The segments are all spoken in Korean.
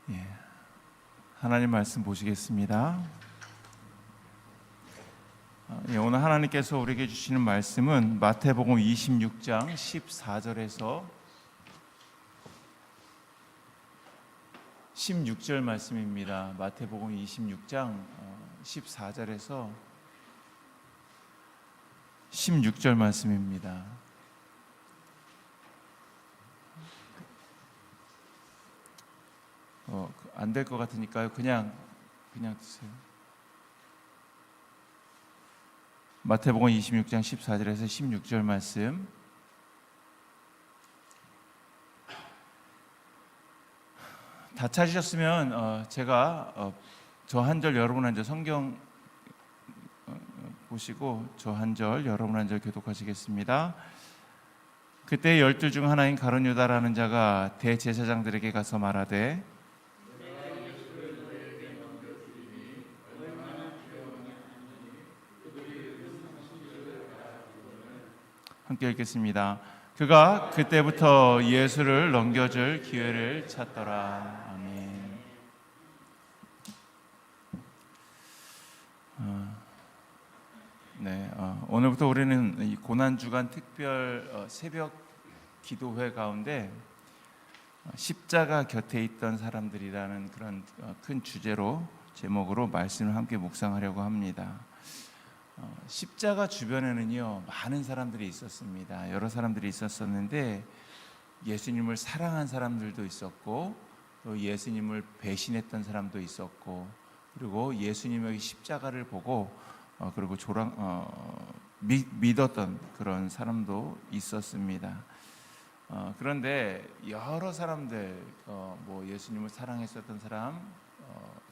예, 하나님 말씀 보시겠습니다. 오늘 하나님께서 우리에게 주시는 말씀은 마태복음 26장 14절에서 16절 말씀입니다. 마태복음 26장 14절에서 16절 말씀입니다. 안 될 것 같으니까요. 그냥 드세요. 마태복음 26장 14절에서 16절 말씀. 다 찾으셨으면 제가 저 한 절 여러분 한 절 성경 보시고 저 한 절 여러분 한 절 교독하시겠습니다. 그때 12 중 하나인 가룟 유다라는 자가 대제사장들에게 가서 말하되 함께 읽겠습니다. 그가 그때부터 예수를 넘겨줄 기회를 찾더라. 아멘. 오늘부터 우리는 이 고난주간 특별 새벽 기도회 가운데 십자가 곁에 있던 사람들이라는 그런 큰 주제로 제목으로 말씀을 함께 묵상하려고 합니다. 십자가 주변에는요 많은 사람들이 있었습니다. 여러 사람들이 있었었는데 예수님을 사랑한 사람들도 있었고 또 예수님을 배신했던 사람도 있었고 그리고 예수님의 십자가를 보고 그리고 믿었던 그런 사람도 있었습니다. 그런데 여러 사람들 뭐 예수님을 사랑했었던 사람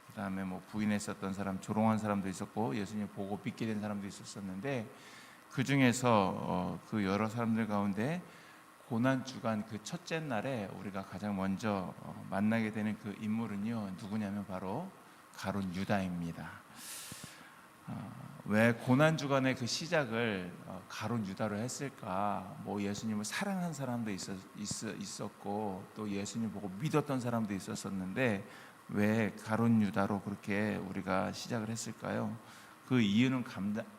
그 다음에 뭐 부인했었던 사람, 조롱한 사람도 있었고 예수님 보고 믿게 된 사람도 있었었는데 그 중에서 그 여러 사람들 가운데 고난주간 그 첫째 날에 우리가 가장 먼저 만나게 되는 그 인물은요 누구냐면 바로 가룟 유다입니다. 왜 고난주간의 그 시작을 가룟 유다로 했을까? 뭐 예수님을 사랑한 사람도 있었고 또 예수님 보고 믿었던 사람도 있었었는데 왜 가룟 유다로 그렇게 우리가 시작을 했을까요? 그 이유는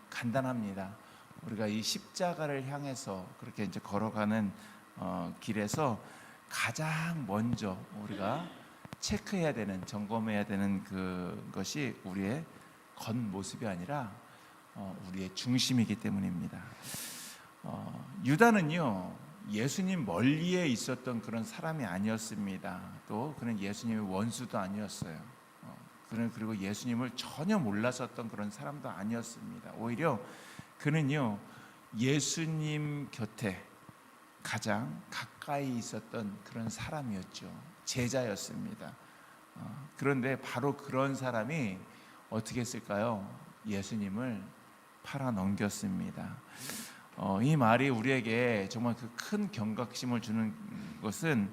간단합니다. 우리가 이 십자가를 향해서 그렇게 이제 걸어가는 길에서 가장 먼저 우리가 체크해야 되는, 점검해야 되는 그것이 우리의 겉모습이 아니라 우리의 중심이기 때문입니다. 유다는요 예수님 멀리에 있었던 그런 사람이 아니었습니다. 또 그는 예수님의 원수도 아니었어요. 그는 그리고 예수님을 전혀 몰랐었던 그런 사람도 아니었습니다. 오히려 그는요 예수님 곁에 가장 가까이 있었던 그런 사람이었죠. 제자였습니다. 그런데 바로 그런 사람이 어떻게 했을까요? 예수님을 팔아 넘겼습니다. 이 말이 우리에게 정말 그 큰 경각심을 주는 것은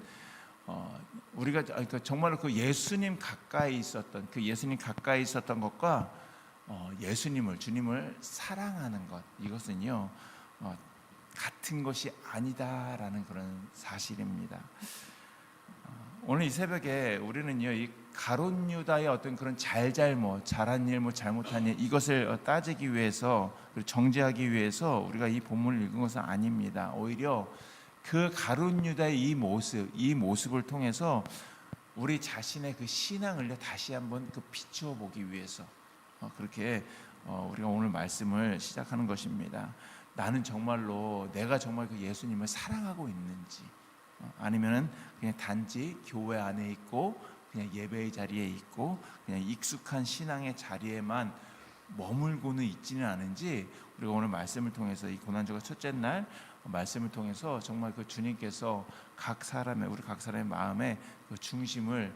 우리가 그러니까 정말 그 예수님 가까이 있었던 것과 예수님을 주님을 사랑하는 것 이것은요 같은 것이 아니다라는 그런 사실입니다. 오늘 이 새벽에 우리는요 이 가룟 유다의 어떤 그런 잘잘못, 잘한 일, 뭐 잘못한 일 이것을 따지기 위해서 그리고 정죄하기 위해서 우리가 이 본문을 읽은 것은 아닙니다. 오히려 그 가룟 유다의 이 모습을 통해서 우리 자신의 그 신앙을 다시 한번 그 비추어 보기 위해서 그렇게 우리가 오늘 말씀을 시작하는 것입니다. 나는 정말로 내가 정말 그 예수님을 사랑하고 있는지 아니면은 그냥 단지 교회 안에 있고 그냥 예배의 자리에 있고 그냥 익숙한 신앙의 자리에만 머물고는 있지는 않은지 우리가 오늘 말씀을 통해서 이 고난주가 첫째 날 말씀을 통해서 정말 그 주님께서 우리 각 사람의 마음의 그 중심을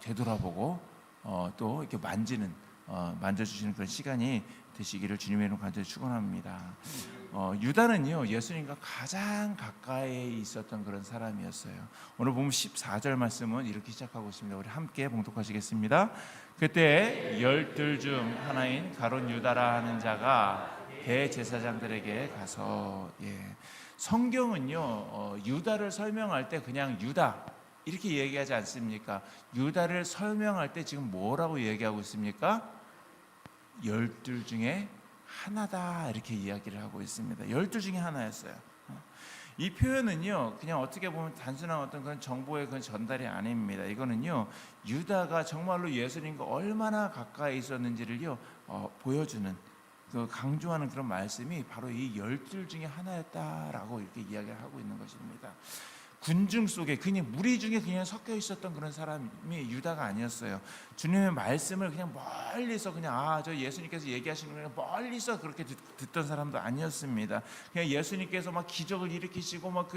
되돌아보고 또 이렇게 만져주시는 그런 시간이 되시기를 주님의 이름으로 간절히 축원합니다. 유다는요 예수님과 가장 가까이 있었던 그런 사람이었어요. 오늘 보면 14절 말씀은 이렇게 시작하고 있습니다. 우리 함께 봉독하시겠습니다. 그때 12 중 하나인 가룟 유다라 하는 자가 대제사장들에게 가서 성경은요 유다를 설명할 때 그냥 유다 이렇게 얘기하지 않습니까? 유다를 설명할 때 지금 뭐라고 얘기하고 있습니까? 12 중에 하나다 이렇게 이야기를 하고 있습니다. 12 중에 하나였어요. 이 표현은요, 그냥 어떻게 보면 단순한 어떤 그런 정보의 그런 전달이 아닙니다. 이거는요, 유다가 정말로 예수님과 얼마나 가까이 있었는지를요, 보여주는, 그 강조하는 그런 말씀이 바로 이 12 중에 하나였다라고 이렇게 이야기를 하고 있는 것입니다. 군중 속에 그냥 무리 중에 그냥 섞여 있었던 그런 사람이 유다가 아니었어요. 주님의 말씀을 그냥 멀리서 그냥 저 예수님께서 얘기하시는 걸 멀리서 그렇게 듣던 사람도 아니었습니다. 그냥 예수님께서 막 기적을 일으키시고 막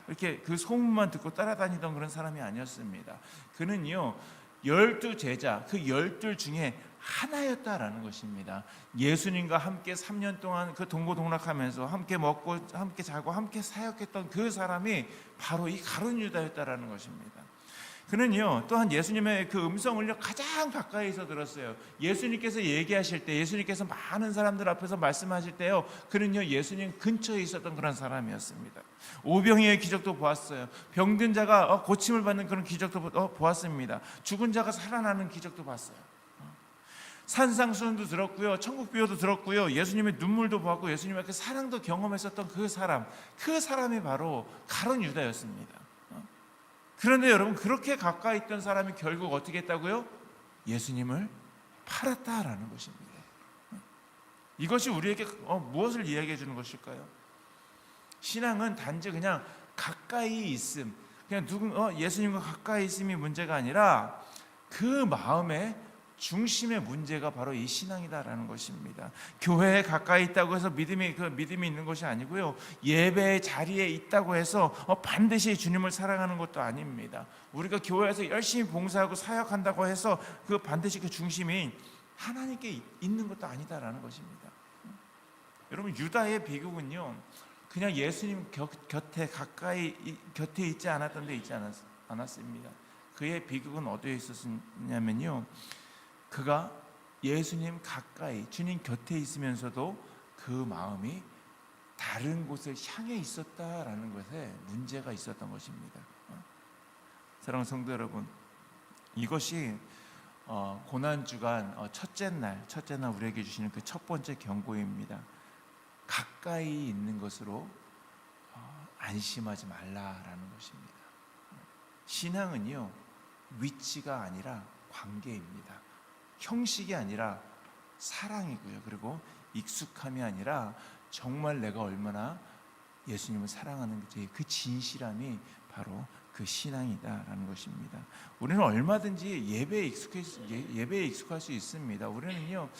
이렇게 그 소문만 듣고 따라다니던 그런 사람이 아니었습니다. 그는요, 12 제자, 그 12 중에 하나였다라는 것입니다. 예수님과 함께 3년 동안 그 동고동락하면서 함께 먹고 함께 자고 함께 사역했던 그 사람이 바로 이 가룟 유다였다라는 것입니다. 그는요, 또한 예수님의 그 음성을 가장 가까이서 들었어요. 예수님께서 얘기하실 때, 예수님께서 많은 사람들 앞에서 말씀하실 때요, 그는요, 예수님 근처에 있었던 그런 사람이었습니다. 오병이의 기적도 보았어요. 병든 자가 고침을 받는 그런 기적도 보았습니다. 죽은 자가 살아나는 기적도 봤어요. 산상수훈도 들었고요, 천국비유도 들었고요, 예수님의 눈물도 보았고 예수님의 그 사랑도 경험했었던 그 사람이 바로 가룟 유다였습니다. 그런데 여러분, 그렇게 가까이 있던 사람이 결국 어떻게 했다고요? 예수님을 팔았다라는 것입니다. 이것이 우리에게 무엇을 이야기해 주는 것일까요? 신앙은 단지 그냥 가까이 있음, 그냥 예수님과 가까이 있음이 문제가 아니라 그 마음의 중심의 문제가 바로 이 신앙이다라는 것입니다. 교회에 가까이 있다고 해서 믿음이 있는 것이 아니고요, 예배의 자리에 있다고 해서 반드시 주님을 사랑하는 것도 아닙니다. 우리가 교회에서 열심히 봉사하고 사역한다고 해서 반드시 그 중심이 하나님께 있는 것도 아니다라는 것입니다. 여러분, 유다의 비극은요, 그냥 예수님 곁에 곁에 있지 않았던 데 있지 않았습니다. 그의 비극은 어디에 있었냐면요, 그가 예수님 가까이, 주님 곁에 있으면서도 그 마음이 다른 곳을 향해 있었다라는 것에 문제가 있었던 것입니다. 사랑하는 성도 여러분, 이것이 고난주간 첫째 날 우리에게 주시는 그 첫 번째 경고입니다. 가까이 있는 것으로 안심하지 말라라는 것입니다. 신앙은요, 위치가 아니라 관계입니다. 형식이 아니라 사랑이고요, 그리고 익숙함이 아니라 정말 내가 얼마나 예수님을 사랑하는지 그 진실함이 바로 그 신앙이다라는 것입니다. 우리는 얼마든지 예배에 익숙할 수 있습니다. 우리는요,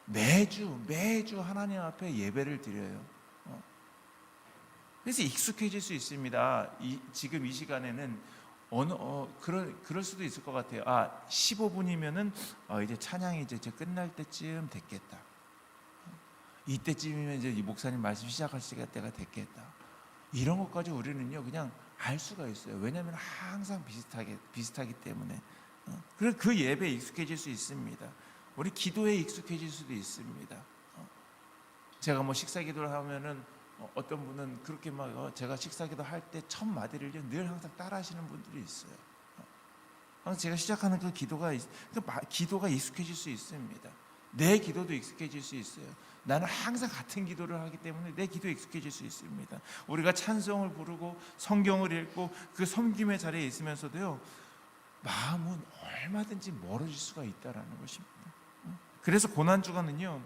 매주 하나님 앞에 예배를 드려요. 그래서 익숙해질 수 있습니다. 지금 이 시간에는 그럴 수도 있을 것 같아요. 15분이면은 이제 찬양이 이제 끝날 때쯤 됐겠다. 이때쯤이면 이제 이 목사님 말씀 시작할 때가 됐겠다. 이런 것까지 우리는요, 그냥 알 수가 있어요. 왜냐하면 항상 비슷하기 때문에. 그래서 그 예배에 익숙해질 수 있습니다. 우리 기도에 익숙해질 수도 있습니다. 제가 식사 기도를 하면은 어떤 분은 그렇게 제가 식사기도 할 때 첫 마디를 늘 항상 따라하시는 분들이 있어요. 항상 제가 시작하는 그 기도가 익숙해질 수 있습니다. 내 기도도 익숙해질 수 있어요. 나는 항상 같은 기도를 하기 때문에 내 기도에 익숙해질 수 있습니다. 우리가 찬송을 부르고 성경을 읽고 그 섬김의 자리에 있으면서도요, 마음은 얼마든지 멀어질 수가 있다라는 것입니다. 그래서 고난주간은요,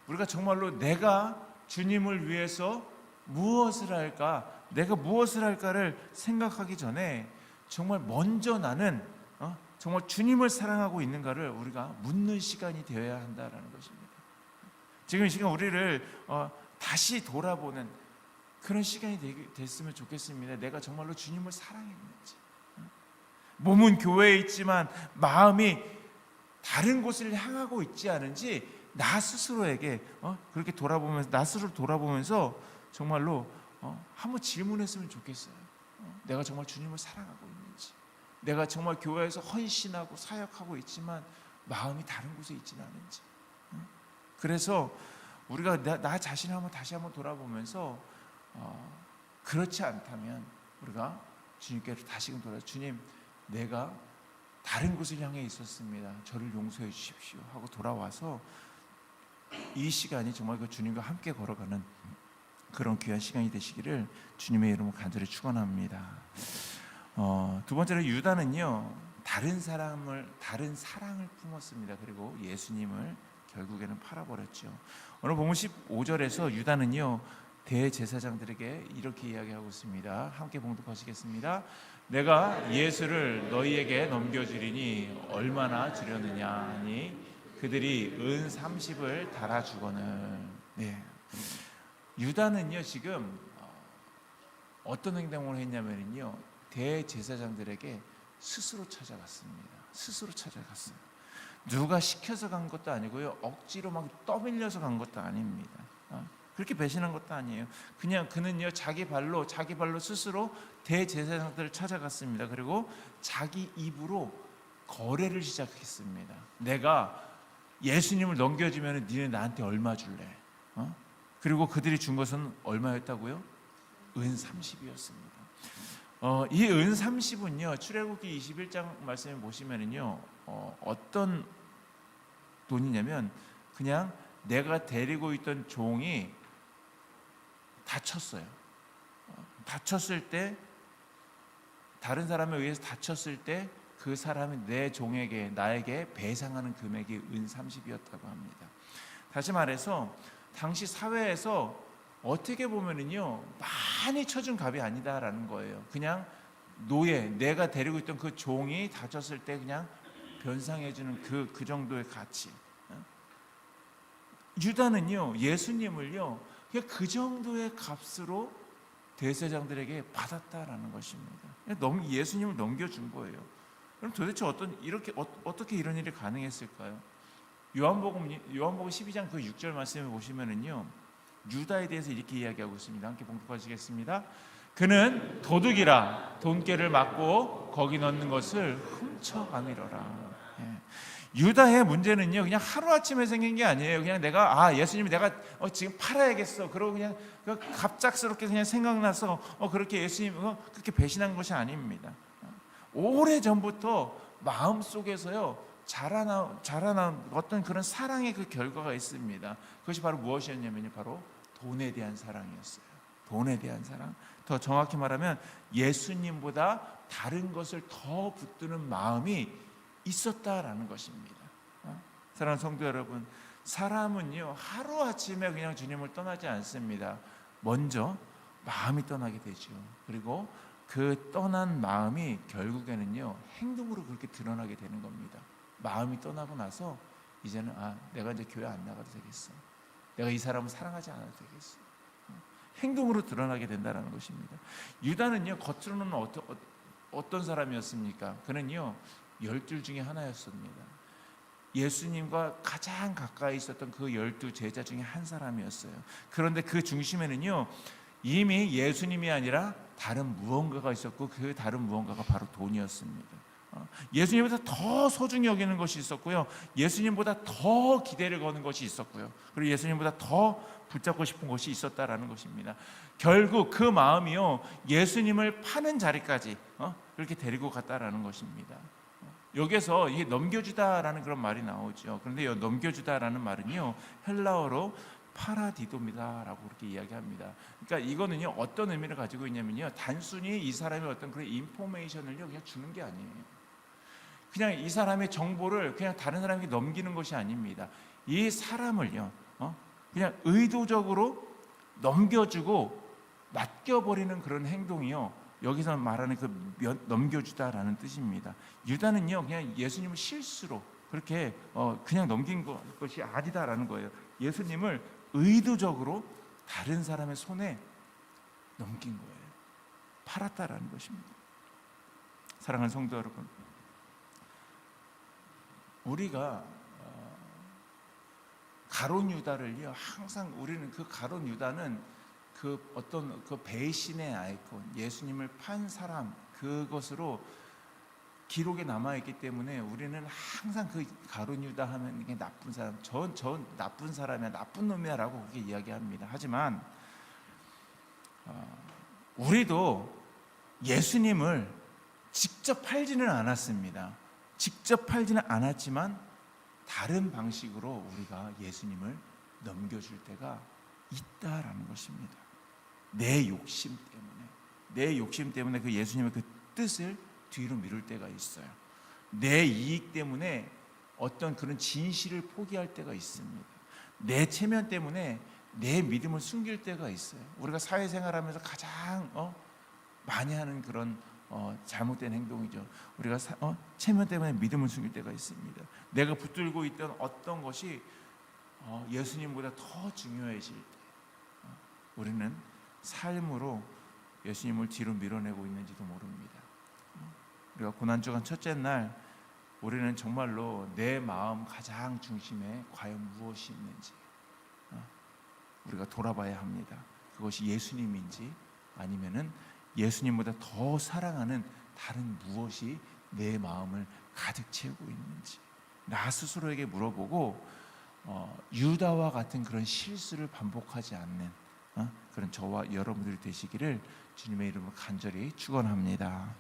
우리가 정말로 내가 주님을 위해서 무엇을 할까, 내가 무엇을 할까를 생각하기 전에 정말 먼저 나는 정말 주님을 사랑하고 있는가를 우리가 묻는 시간이 되어야 한다는 것입니다. 지금 이 시간 우리를 다시 돌아보는 그런 시간이 됐으면 좋겠습니다. 내가 정말로 주님을 사랑했는지, 몸은 교회에 있지만 마음이 다른 곳을 향하고 있지 않은지 나 스스로에게 그렇게 나 스스로 돌아보면서 정말로 한번 질문했으면 좋겠어요. 내가 정말 주님을 사랑하고 있는지, 내가 정말 교회에서 헌신하고 사역하고 있지만 마음이 다른 곳에 있지는 않은지. 그래서 우리가 나 자신을 다시 한번 돌아보면서 그렇지 않다면 우리가 주님께로 다시금 돌아 주님, 내가 다른 곳을 향해 있었습니다. 저를 용서해 주십시오 하고 돌아와서 이 시간이 정말 그 주님과 함께 걸어가는 그런 귀한 시간이 되시기를 주님의 이름으로 간절히 축원합니다. 두 번째로 유다는요, 다른 사랑을 품었습니다. 그리고 예수님을 결국에는 팔아버렸죠. 오늘 본문 15절에서 유다는요, 대제사장들에게 이렇게 이야기하고 있습니다. 함께 봉독하시겠습니다. 내가 예수를 너희에게 넘겨주리니 얼마나 주려느냐 하니 그들이 은 30을 달아주거늘. 네. 유다는요, 지금 어떤 행동을 했냐면요, 대제사장들에게 스스로 찾아갔습니다. 스스로 찾아갔어요. 누가 시켜서 간 것도 아니고요, 억지로 막 떠밀려서 간 것도 아닙니다. 그렇게 배신한 것도 아니에요. 그냥 그는요, 자기 발로 스스로 대제사장들을 찾아갔습니다. 그리고 자기 입으로 거래를 시작했습니다. 내가 예수님을 넘겨주면 니네 나한테 얼마 줄래? 그리고 그들이 준 것은 얼마였다고요? 은 30이었습니다. 이 은 30은요, 출애굽기 21장 말씀에 보시면은요, 어떤 돈이냐면 그냥 내가 데리고 있던 종이 다쳤어요. 다쳤을 때, 다른 사람에 의해서 다쳤을 때 그 사람이 내 종에게, 나에게 배상하는 금액이 은 30이었다고 합니다. 다시 말해서 당시 사회에서 어떻게 보면은요, 많이 쳐준 값이 아니다라는 거예요. 그냥 노예, 내가 데리고 있던 그 종이 다쳤을 때 그냥 변상해주는 그 정도의 가치. 유다는요, 예수님을요, 그 정도의 값으로 대제사장들에게 받았다라는 것입니다. 예수님을 넘겨준 거예요. 그럼 도대체 어떻게 이런 일이 가능했을까요? 요한복음 12장 그 6절 말씀에 보시면은요, 유다에 대해서 이렇게 이야기하고 있습니다. 함께 봉독하시겠습니다. 그는 도둑이라 돈깨를 맞고 거기 넣는 것을 훔쳐가미러라. 유다의 문제는요, 그냥 하루아침에 생긴 게 아니에요. 그냥 예수님이 내가 지금 팔아야겠어, 그러고 그냥 갑작스럽게 그냥 생각나서 그렇게 예수님 그렇게 배신한 것이 아닙니다. 오래 전부터 마음 속에서요, 자라난 어떤 그런 사랑의 그 결과가 있습니다. 그것이 바로 무엇이었냐면요, 바로 돈에 대한 사랑이었어요. 돈에 대한 사랑. 더 정확히 말하면 예수님보다 다른 것을 더 붙드는 마음이 있었다라는 것입니다. 사랑하는 성도 여러분, 사람은요, 하루아침에 그냥 주님을 떠나지 않습니다. 먼저 마음이 떠나게 되죠. 그리고 그 떠난 마음이 결국에는요, 행동으로 그렇게 드러나게 되는 겁니다. 마음이 떠나고 나서 이제는 내가 이제 교회 안 나가도 되겠어, 내가 이 사람을 사랑하지 않아도 되겠어, 행동으로 드러나게 된다는 것입니다. 유다는요, 겉으로는 어떤 사람이었습니까? 그는요, 12 중에 하나였습니다. 예수님과 가장 가까이 있었던 그 12 제자 중에 한 사람이었어요. 그런데 그 중심에는요, 이미 예수님이 아니라 다른 무언가가 있었고, 그 다른 무언가가 바로 돈이었습니다. 예수님보다 더 소중히 여기는 것이 있었고요, 예수님보다 더 기대를 거는 것이 있었고요, 그리고 예수님보다 더 붙잡고 싶은 것이 있었다라는 것입니다. 결국 그 마음이요, 예수님을 파는 자리까지 그렇게 데리고 갔다라는 것입니다. 여기서 이게 넘겨주다라는 그런 말이 나오죠. 그런데 이 넘겨주다라는 말은요, 헬라어로 파라디도미다라고 그렇게 이야기합니다. 그러니까 이거는요, 어떤 의미를 가지고 있냐면요, 단순히 이 사람의 어떤 그런 인포메이션을요, 그냥 주는 게 아니에요. 그냥 이 사람의 정보를 그냥 다른 사람에게 넘기는 것이 아닙니다. 이 사람을요, 그냥 의도적으로 넘겨주고 맡겨버리는 그런 행동이요, 여기서 말하는 그 넘겨주다라는 뜻입니다. 유다는요, 그냥 예수님을 실수로 그렇게 그냥 넘긴 것이 아니다라는 거예요. 예수님을 의도적으로 다른 사람의 손에 넘긴 거예요. 팔았다라는 것입니다. 사랑하는 성도 여러분, 우리가 가룟 유다를요, 항상 우리는 그 가룟 유다는 그 어떤 그 배신의 아이콘, 예수님을 판 사람, 그것으로 기록에 남아있기 때문에 우리는 항상 그 가룟 유다 하면 이게 나쁜 사람, 전 나쁜 사람이야, 나쁜 놈이야 라고 그렇게 이야기합니다. 하지만 우리도 예수님을 직접 팔지는 않았습니다. 직접 팔지는 않았지만 다른 방식으로 우리가 예수님을 넘겨줄 때가 있다라는 것입니다. 내 욕심 때문에 그 예수님의 그 뜻을 뒤로 미룰 때가 있어요. 내 이익 때문에 어떤 그런 진실을 포기할 때가 있습니다. 내 체면 때문에 내 믿음을 숨길 때가 있어요. 우리가 사회생활하면서 가장 많이 하는 그런 잘못된 행동이죠. 우리가 체면 때문에 믿음을 숨길 때가 있습니다. 내가 붙들고 있던 어떤 것이 예수님보다 더 중요해질 때 우리는 삶으로 예수님을 뒤로 밀어내고 있는지도 모릅니다. 우리가 고난주간 첫째 날 우리는 정말로 내 마음 가장 중심에 과연 무엇이 있는지 우리가 돌아봐야 합니다. 그것이 예수님인지 아니면은 예수님보다 더 사랑하는 다른 무엇이 내 마음을 가득 채우고 있는지 나 스스로에게 물어보고 유다와 같은 그런 실수를 반복하지 않는 그런 저와 여러분들이 되시기를 주님의 이름으로 간절히 축원합니다.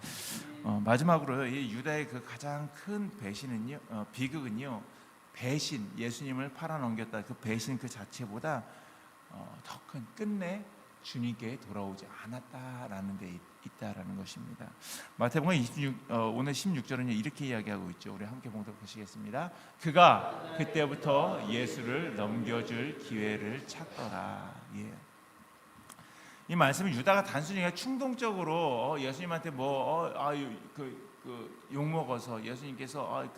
마지막으로 이 유다의 그 가장 큰 배신은요, 비극은요, 배신, 예수님을 팔아넘겼다 그 배신 그 자체보다 더 큰 끝내 주님께 돌아오지 않았다라는 데 있다라는 것입니다. 마태복음 26 오늘 16절은 이렇게 이야기하고 있죠. 우리 함께 봉독하시겠습니다. 그가 그때부터 예수를 넘겨줄 기회를 찾더라. 예. 이 말씀은 유다가 단순히 충동적으로 예수님한테 욕 먹어서 예수님께서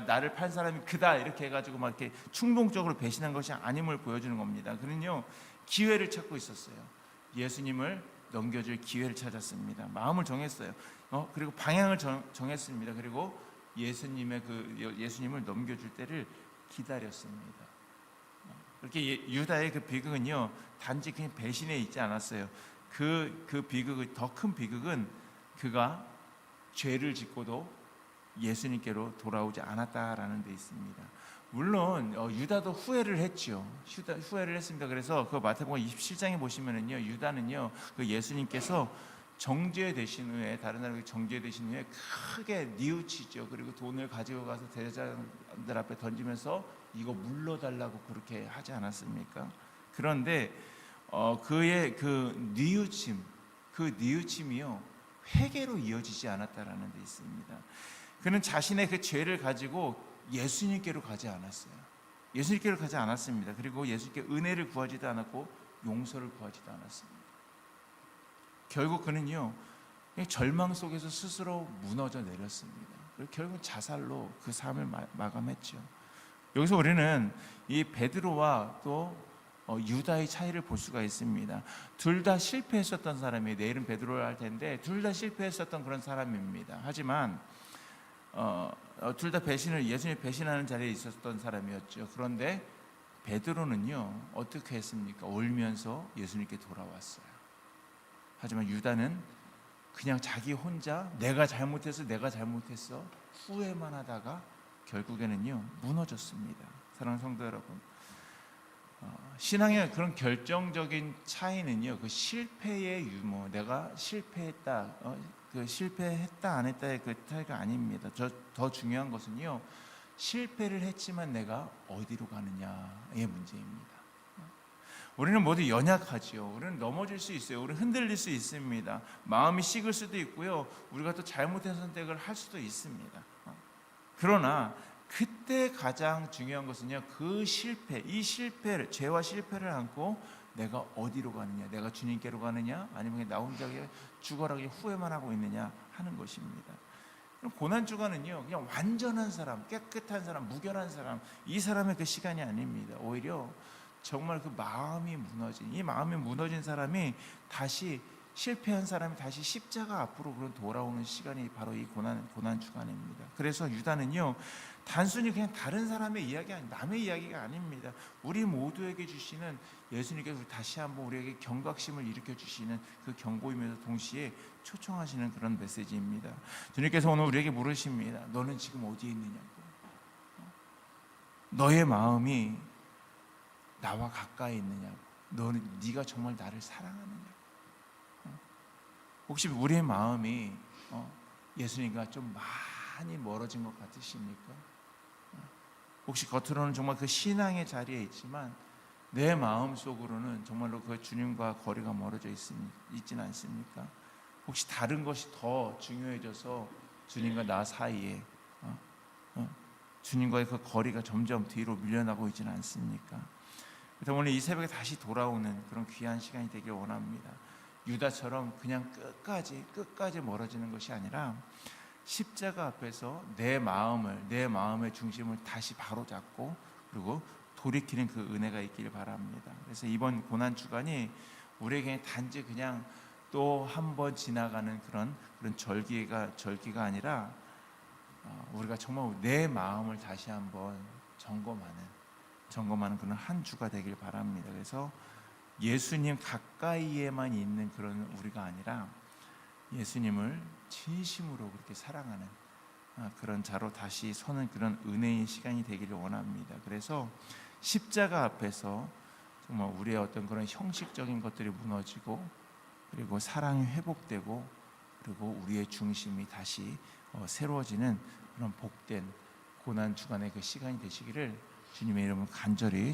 나를 팔 사람이 그다 이렇게 해가지고 막 이렇게 충동적으로 배신한 것이 아님을 보여주는 겁니다. 그는요 기회를 찾고 있었어요. 예수님을 넘겨줄 기회를 찾았습니다. 마음을 정했어요. 그리고 방향을 정했습니다. 그리고 예수님을 넘겨줄 때를 기다렸습니다. 그렇게 유다의 그 비극은요 단지 그냥 배신에 있지 않았어요. 그 비극의 더 큰 비극은 그가 죄를 짓고도 예수님께로 돌아오지 않았다라는 데 있습니다. 물론 유다도 후회를 했죠. 후회를 했습니다. 그래서 그 마태복음 27장에 보시면은요, 유다는요 그 예수님께서 정죄되신 후에 다른 사람에게 정죄되신 후에 크게 뉘우치죠. 그리고 돈을 가지고 가서 대제사장들 앞에 던지면서 이거 물러달라고 그렇게 하지 않았습니까? 그런데 그의 그 뉘우침이요 회개로 이어지지 않았다라는 데 있습니다. 그는 자신의 그 죄를 가지고 예수님께로 가지 않았어요. 예수님께로 가지 않았습니다. 그리고 예수님께 은혜를 구하지도 않았고 용서를 구하지도 않았습니다. 결국 그는요 절망 속에서 스스로 무너져 내렸습니다. 그리고 결국 자살로 그 삶을 마감했죠. 여기서 우리는 이 베드로와 또 유다의 차이를 볼 수가 있습니다. 둘 다 실패했었던 사람이 내일은 베드로를 할 텐데 둘 다 실패했었던 그런 사람입니다. 하지만 둘 다 예수님을 배신하는 자리에 있었던 사람이었죠. 그런데 베드로는요 어떻게 했습니까? 울면서 예수님께 돌아왔어요. 하지만 유다는 그냥 자기 혼자 내가 잘못했어 후회만 하다가 결국에는요 무너졌습니다. 사랑하는 성도 여러분, 신앙의 그런 결정적인 차이는요 그 실패의 유무, 내가 실패했다 그 실패했다 안 했다의 그 차이가 아닙니다. 더 중요한 것은요 실패를 했지만 내가 어디로 가느냐의 문제입니다. 우리는 모두 연약하지요. 우리는 넘어질 수 있어요. 우리는 흔들릴 수 있습니다. 마음이 식을 수도 있고요. 우리가 또 잘못된 선택을 할 수도 있습니다. 그러나 그때 가장 중요한 것은요 그 이 실패를, 죄와 실패를 안고 내가 어디로 가느냐, 내가 주님께로 가느냐 아니면 나 혼자 죽어라 후회만 하고 있느냐 하는 것입니다. 고난주간은요 그냥 완전한 사람, 깨끗한 사람, 무결한 사람, 이 사람의 그 시간이 아닙니다. 오히려 정말 그 마음이 무너진 사람이 다시 실패한 사람이 다시 십자가 앞으로 돌아오는 시간이 바로 이 고난 주간입니다. 그래서 유다는요 단순히 그냥 다른 사람의 이야기 남의 이야기가 아닙니다. 우리 모두에게 주시는 예수님께서 다시 한번 우리에게 경각심을 일으켜 주시는 그 경고이면서 동시에 초청하시는 그런 메시지입니다. 주님께서 오늘 우리에게 물으십니다. 너는 지금 어디에 있느냐고. 너의 마음이 나와 가까이 있느냐고. 네가 정말 나를 사랑하느냐고. 혹시 우리의 마음이 예수님과 좀 많이 멀어진 것 같으십니까? 혹시 겉으로는 정말 그 신앙의 자리에 있지만 내 마음 속으로는 정말로 그 주님과 거리가 멀어져 있지는 않습니까? 혹시 다른 것이 더 중요해져서 주님과 나 사이에 주님과의 그 거리가 점점 뒤로 밀려나고 있지는 않습니까? 그래서 오늘 이 새벽에 다시 돌아오는 그런 귀한 시간이 되길 원합니다. 유다처럼 그냥 끝까지 멀어지는 것이 아니라 십자가 앞에서 내 마음의 중심을 다시 바로잡고 그리고 돌이키는 그 은혜가 있기를 바랍니다. 그래서 이번 고난 주간이 우리에게 단지 그냥 또 한 번 지나가는 그런 절기가 아니라 우리가 정말 내 마음을 다시 한번 점검하는 그런 한 주가 되길 바랍니다. 그래서 예수님 가까이에만 있는 그런 우리가 아니라 예수님을 진심으로 그렇게 사랑하는 그런 자로 다시 서는 그런 은혜의 시간이 되기를 원합니다. 그래서 십자가 앞에서 정말 우리의 어떤 그런 형식적인 것들이 무너지고 그리고 사랑이 회복되고 그리고 우리의 중심이 다시 새로워지는 그런 복된 고난 주간의 그 시간이 되시기를 주님의 이름으로 간절히